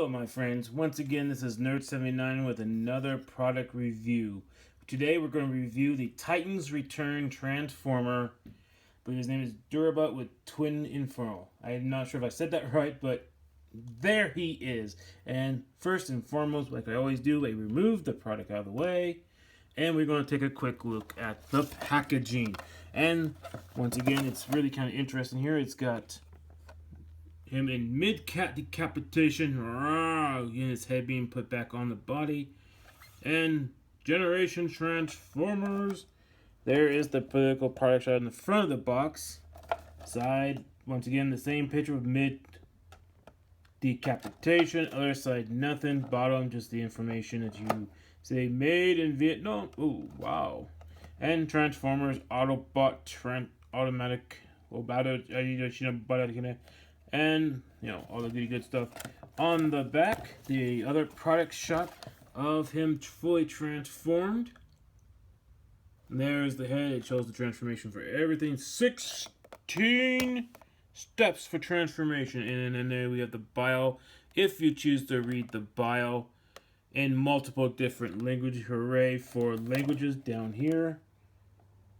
Hello my friends, once again this is Nerd79 with another product review. Today we're going to review the Titans Return Transformer. I believe his name is Durabot with Twinferno. I'm not sure if I said that right, but there he is. And first and foremost, like I always do, I remove the product out of the way. And we're going to take a quick look at the packaging. And once again, it's really kind of interesting here. It's got him in mid-cat decapitation, and his head being put back on the body, and Generation Transformers. There is the political product shot in the front of the box. Side, once again, the same picture of mid-decapitation. Other side, nothing. Bottom, just the information that you say made in Vietnam. Ooh, wow. And Transformers, Autobot, automatic, and all the good stuff. On the back, the other product shot of him fully transformed. And there's the head. It shows the transformation for everything. 16 steps for transformation. And then there we have the bio. If you choose to read the bio in multiple different languages, hooray for languages down here.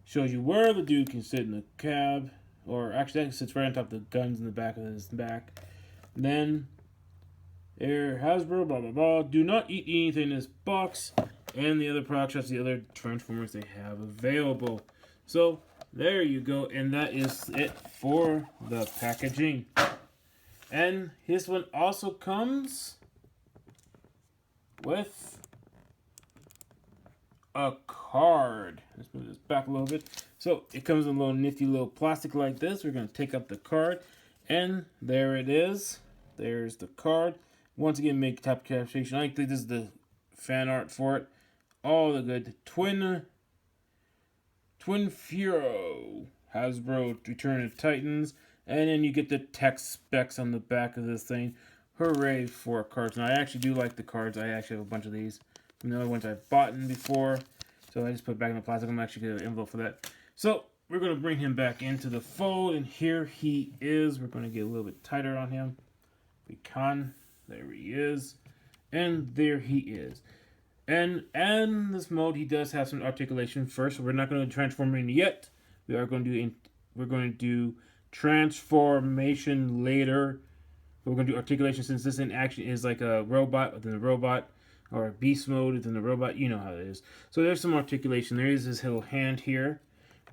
Shows you where the dude can sit in the cab. Or actually, that sits right on top of the guns in the back of his back. Then, Air Hasbro, blah blah blah. Do not eat anything in this box. And the other product shots, the other Transformers they have available. So, there you go. And that is it for the packaging. And this one also comes with a card. Let's move this back a little bit. So it comes in a little nifty little plastic like this. We're going to take up the card, and there it is. There's the card. Once again, make top captation. I think this is the fan art for it. All the good. Twinferno, Hasbro Return of Titans, and then you get the text specs on the back of this thing. Hooray for cards. Now I actually do like the cards. I actually have a bunch of these. Another ones I've bought before. So I just put it back in the plastic. I'm actually going to get an envelope for that. So we're going to bring him back into the fold. And here he is. We're going to get a little bit tighter on him. We can. There he is. And there he is. And in this mode, he does have some articulation first. So we're not going to transform him yet. We're going to do transformation later. But we're going to do articulation since this in action is like a robot within a robot. Or beast mode within the robot, you know how it is. So there's some articulation. There is his little hand here.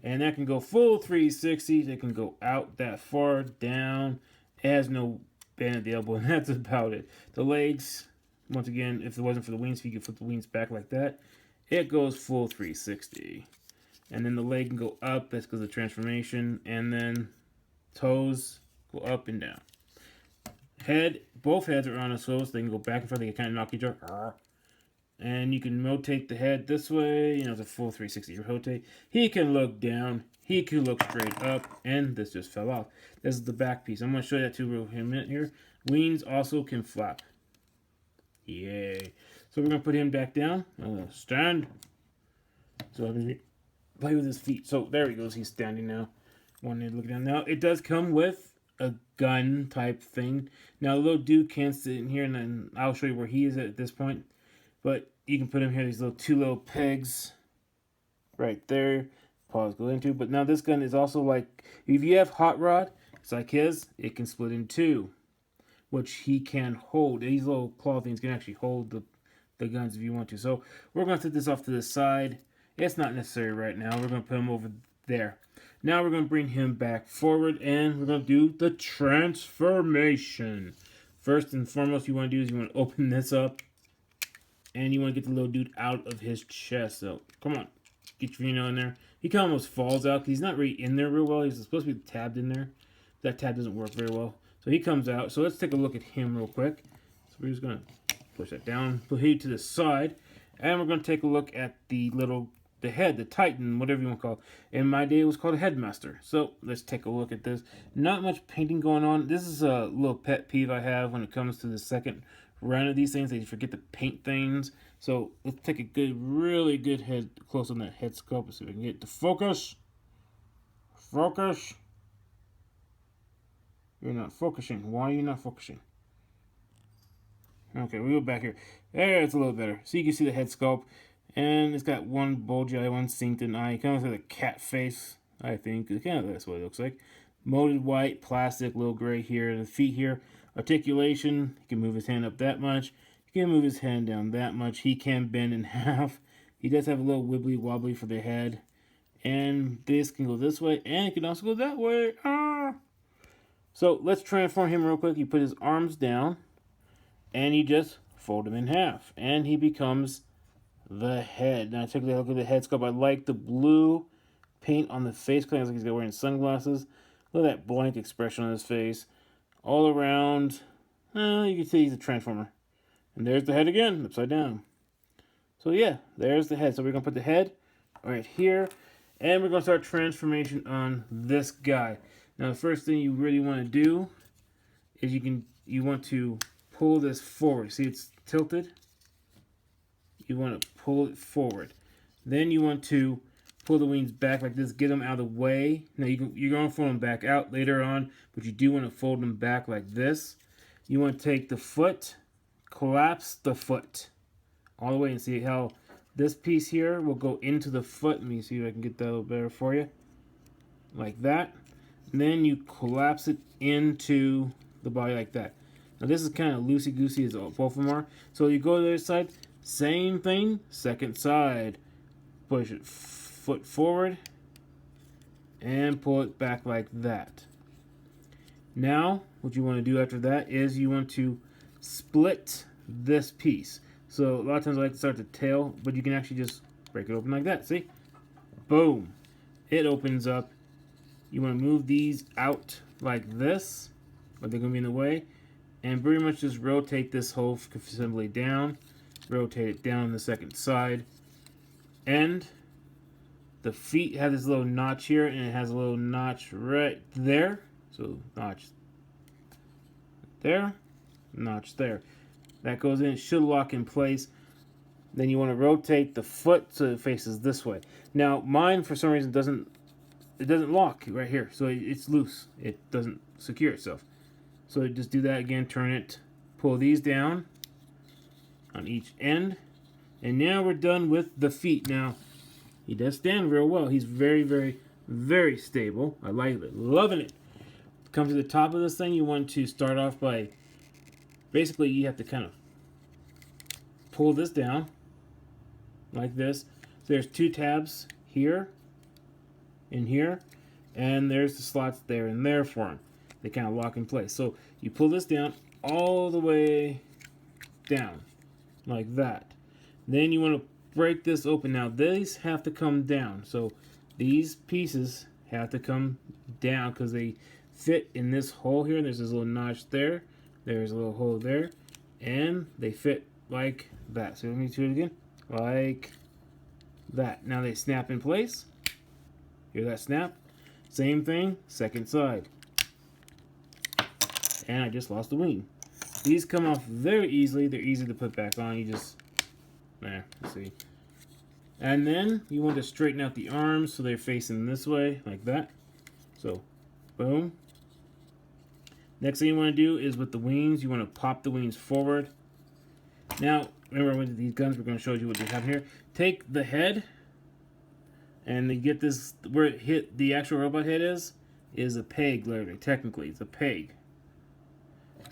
And that can go full 360. It can go out that far, down. It has no bend at the elbow, and that's about it. The legs, once again, if it wasn't for the wings, if you could flip the wings back like that, it goes full 360. And then the leg can go up, that's because of the transformation. And then toes go up and down. Head, both heads are on a swivel, so they can go back and forth. They can kind of knock each other. And you can rotate the head this way. It's a full 360 rotate. He can look down. He can look straight up. And this just fell off. This is the back piece. I'm going to show you that too real in a minute here. Wings also can flap. Yay. So we're going to put him back down. Stand. So I'm going to play with his feet. So there he goes. He's standing now. One leg looking down. Now it does come with a gun type thing. Now the little dude can sit in here, and then I'll show you where he is at this point. But you can put him here. These two little pegs right there. Paws go into. But now this gun is also like, if you have hot rod, it's like his. It can split in two, which he can hold. These little claw things can actually hold the guns if you want to. So we're going to set this off to the side. It's not necessary right now. We're going to put him over there. Now we're going to bring him back forward, and we're going to do the transformation. First and foremost, you want to do is you want to open this up, and you want to get the little dude out of his chest. So come on, get your finger in there. He kind of almost falls out because he's not really in there real well. He's supposed to be tabbed in there. That tab doesn't work very well. So he comes out. So let's take a look at him real quick. So we're just going to push that down, put him to the side, and we're going to take a look at the head, the Titan, whatever you want to call it. In my day, it was called a Headmaster. So let's take a look at this. Not much painting going on. This is a little pet peeve I have when it comes to the second round of these things. They forget to paint things. So let's take a really good head close on that head sculpt so we can get the focus. Focus. You're not focusing. Why are you not focusing? Okay, we go back here. There, it's a little better. So you can see the head sculpt. And it's got one bulgy eye, one synced eye. It kind of looks like a cat face, I think. It kind of that's what it looks like. Molded white, plastic, little gray here. The feet here. Articulation. He can move his hand up that much. He can move his hand down that much. He can bend in half. He does have a little wibbly wobbly for the head. And this can go this way. And it can also go that way. Ah! So let's transform him real quick. You put his arms down. And you just fold him in half. And he becomes the head. Now, take a look at the head sculpt. I like the blue paint on the face. Kind of like he's wearing sunglasses. Look at that blank expression on his face. All around, you can see he's a transformer. And there's the head again, upside down. So yeah, there's the head. So we're going to put the head right here. And we're going to start transformation on this guy. Now, the first thing you really want to do is you want to pull this forward. See, it's tilted. You want to pull it forward. Then you want to pull the wings back like this, get them out of the way. Now you're going to fold them back out later on, but you do want to fold them back like this. You want to take the foot, collapse the foot all the way, and see how this piece here will go into the foot. Let me see if I can get that a little better for you. Like that. And then you collapse it into the body like that. Now this is kind of loosey-goosey as both of them are. So you go to the other side. Same thing, second side. Push it foot forward and pull it back like that. Now, what you want to do after that is you want to split this piece. So a lot of times I like to start the tail, but you can actually just break it open like that. See? Boom. It opens up. You want to move these out like this, but they're going to be in the way. And pretty much just rotate this whole assembly down. Rotate it down the second side. And the feet have this little notch here, and it has a little notch right there. So notch there, notch there. That goes in, it should lock in place. Then you want to rotate the foot so it faces this way. Now mine for some reason doesn't lock right here, so it's loose. It doesn't secure itself. So just do that again, turn it, pull these down on each end. And now we're done with the feet. Now, he does stand real well. He's very, very, very stable. I like it. Loving it. Come to the top of this thing, you want to start off by, basically you have to kind of pull this down like this. So there's two tabs here and here. And there's the slots there and there for him. They kind of lock in place. So you pull this down all the way down like that. Then you want to break this open. Now these have to come down. So these pieces have to come down because they fit in this hole here. There's this little notch there. There's a little hole there. And they fit like that. So let me do it again. Like that. Now they snap in place. Hear that snap? Same thing, second side. And I just lost the wing. These come off very easily. They're easy to put back on. You just, let's see. And then you want to straighten out the arms so they're facing this way, like that. So, boom. Next thing you want to do is with the wings, you want to pop the wings forward. Now, remember with these guns, we're going to show you what you have here. Take the head, and you get this, where it hit the actual robot head is a peg, literally. Technically, it's a peg.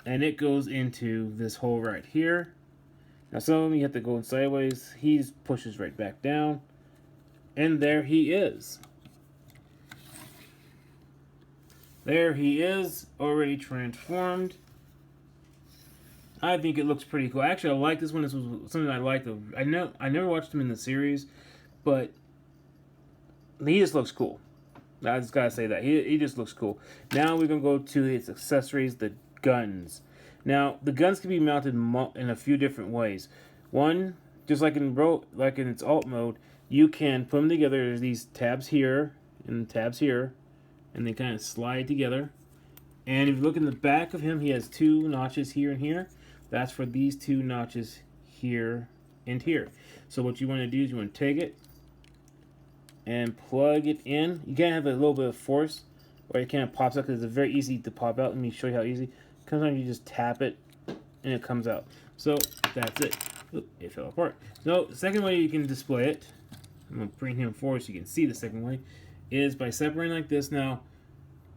And it goes into this hole right here. Now some of them you have to go in sideways. He pushes right back down. And there he is. There he is, already transformed. I think it looks pretty cool. Actually, I like this one. This was something I liked. I never watched him in the series, but he just looks cool. I just gotta say that. He just looks cool. Now we're gonna go to his accessories, the guns. Now the guns can be mounted in a few different ways. One, just like in its alt mode, you can put them together. There's these tabs here and tabs here, and they kind of slide together. And if you look in the back of him, he has two notches here and here. That's for these two notches here and here. So what you want to do is you want to take it and plug it in. You gotta have a little bit of force, or it kind of pops out because it's very easy to pop out. Let me show you how easy. Sometimes you just tap it and it comes out. So that's it. Oop, it fell apart. So the second way you can display it, I'm going to bring him forward so you can see the second way, is by separating like this. Now,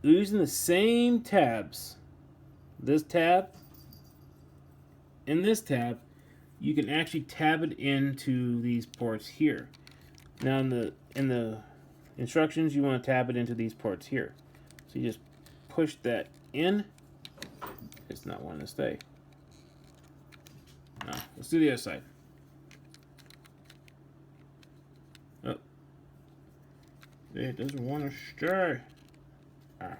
using the same tabs, this tab and this tab, you can actually tab it into these ports here. Now in the instructions, you want to tab it into these ports here. So you just push that in. It's not wanting to stay. No, let's do the other side. Oh, it doesn't want to stay. Ah.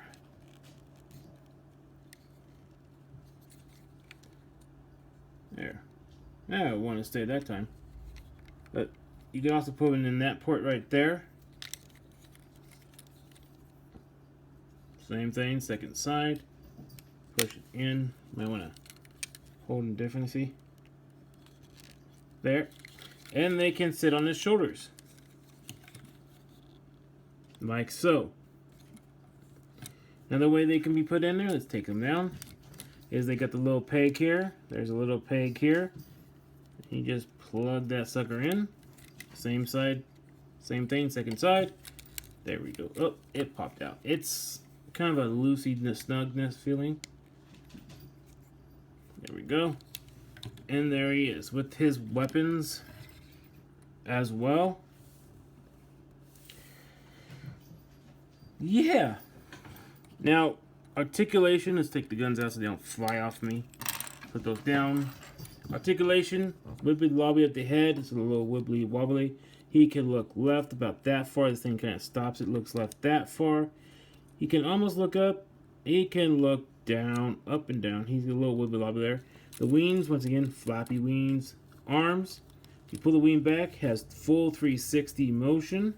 There. Now it wanted to stay that time. But you can also put it in that port right there. Same thing, second side. Push it in. Might want to hold them differently, see? There. And they can sit on his shoulders. Like so. Another way they can be put in there, let's take them down, is they got the little peg here. There's a little peg here. You just plug that sucker in. Same side, same thing, second side. There we go. Oh, it popped out. It's kind of a loosey snugness feeling. There we go. And there he is with his weapons as well. Yeah. Now, articulation, let's take the guns out so they don't fly off me. Put those down. Articulation, wibbly wobbly at the head. It's a little wibbly wobbly. He can look left about that far. This thing kind of stops. It looks left that far. He can almost look up. He can look down, up and down. He's a little wibbly wobbly there. The wings, once again, flappy wings. Arms, you pull the wing back, has full 360 motion.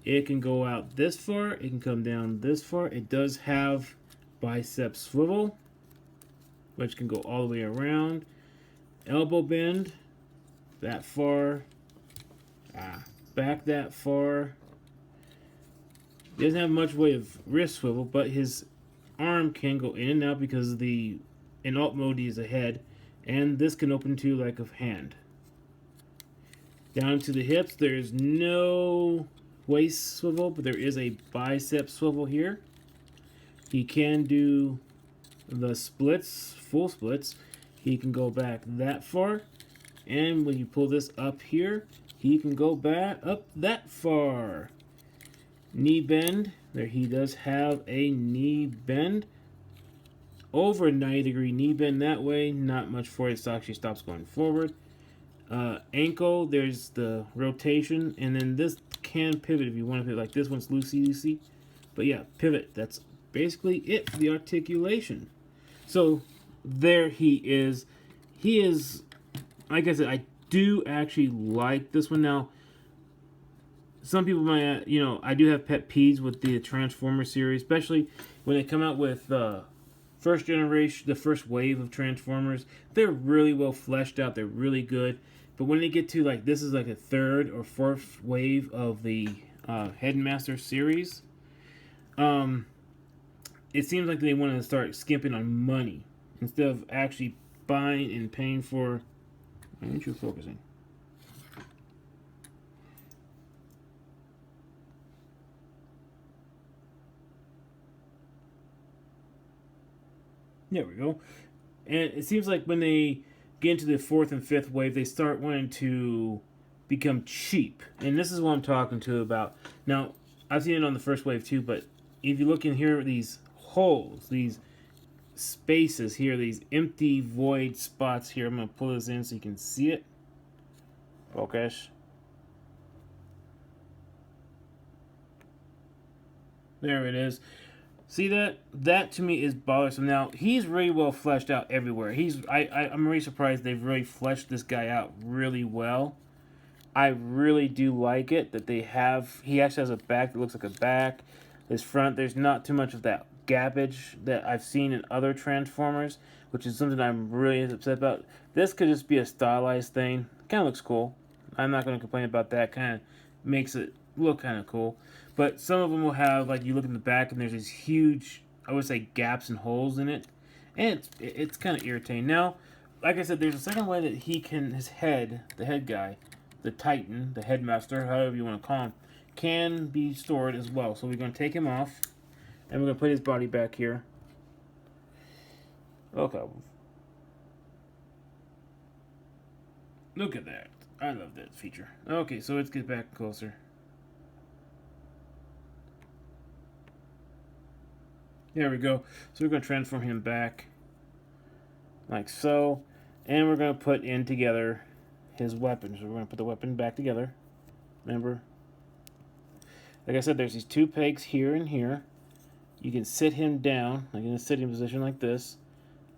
It can go out this far. It can come down this far. It does have bicep swivel, which can go all the way around. Elbow bend, that far. Back that far. He doesn't have much way of wrist swivel, but his arm can go in and out because in alt mode he is ahead, and this can open to like a hand. Down to the hips, there's no waist swivel, but there is a bicep swivel here. He can do the splits, full splits. He can go back that far, and when you pull this up here, he can go back up that far. Knee bend, there he does have a knee bend. Over 90-degree knee bend that way, not much for it, so it actually stops going forward. Ankle, there's the rotation, and then this can pivot if you want to pivot. Like this one's loosey. But yeah, pivot. That's basically it for the articulation. So there he is. He is, like I said, I do actually like this one. Now, some people might, I do have pet peeves with the Transformers series, especially when they come out with first generation, the first wave of Transformers. They're really well fleshed out. They're really good. But when they get to this is like a third or fourth wave of the Headmaster series, it seems like they want to start skimping on money instead of actually buying and paying for. Why aren't you focusing? There we go. And it seems like when they get into the fourth and fifth wave, they start wanting to become cheap. And this is what I'm talking to about. Now, I've seen it on the first wave too, but if you look in here, these holes, these spaces here, these empty void spots here. I'm going to pull this in so you can see it. Focus. There it is. See that? That to me is bothersome. Now, he's really well fleshed out everywhere. I'm really surprised they've really fleshed this guy out really well. I really do like it that he actually has a back that looks like a back. His front, there's not too much of that gappage that I've seen in other Transformers, which is something I'm really upset about. This could just be a stylized thing. Kind of looks cool. I'm not going to complain about that. Kind of makes it look kind of cool. But some of them will have, like, you look in the back and there's these huge, I would say, gaps and holes in it. And it's kind of irritating. Now, like I said, there's a second way that he can, his head, the head guy, the Titan, the headmaster, however you want to call him, can be stored as well. So we're going to take him off, and we're going to put his body back here. Okay. Look at that. I love that feature. Okay, so let's get back closer. There we go. So we're going to transform him back like so. And we're going to put in together his weapon. So we're going to put the weapon back together. Remember? Like I said, there's these two pegs here and here. You can sit him down, like in a sitting position like this.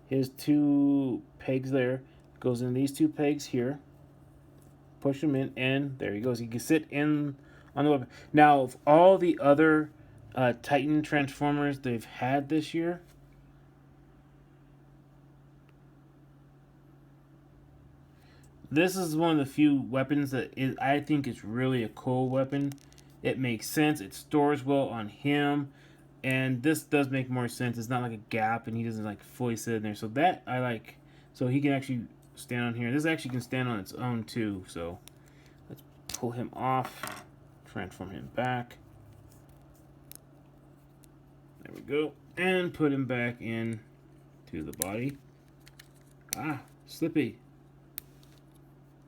His two pegs there. Goes in these two pegs here. Push him in, and there he goes. He can sit in on the weapon. Now, of all the other Titan Transformers they've had this year, this is one of the few weapons that I think is really a cool weapon. It makes sense. It stores well on him, and this does make more sense. It's not like a gap, and he doesn't like fully sit in there. So that I like. So he can actually stand on here. This actually can stand on its own too. So let's pull him off, transform him back. There we go. And put him back in to the body. Ah, slippy.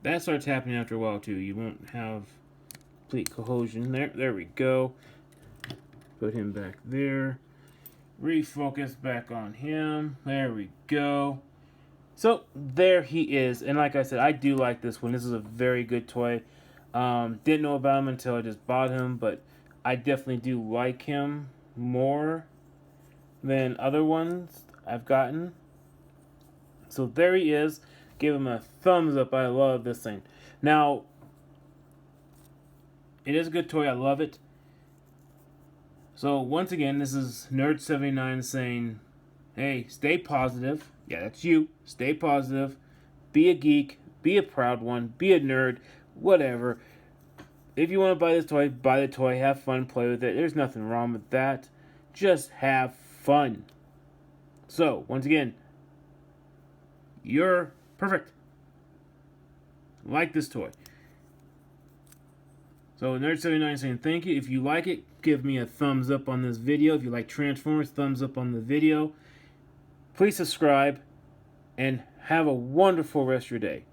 That starts happening after a while too. You won't have complete cohesion. There we go. Put him back there. Refocus back on him. There we go. So there he is. And like I said, I do like this one. This is a very good toy. Didn't know about him until I just bought him, but I definitely do like him more than other ones I've gotten. So there he is. Give him a thumbs up. I love this thing. Now, it is a good toy. I love it. So once again, this is Nerd79 saying, hey, stay positive. Yeah, that's you. Stay positive. Be a geek. Be a proud one. Be a nerd. Whatever. If you want to buy this toy, buy the toy. Have fun. Play with it. There's nothing wrong with that. Just have fun. So, once again, you're perfect. Like this toy. So, Nerd79 saying thank you. If you like it, give me a thumbs up on this video. If you like Transformers, thumbs up on the video. Please subscribe, and have a wonderful rest of your day.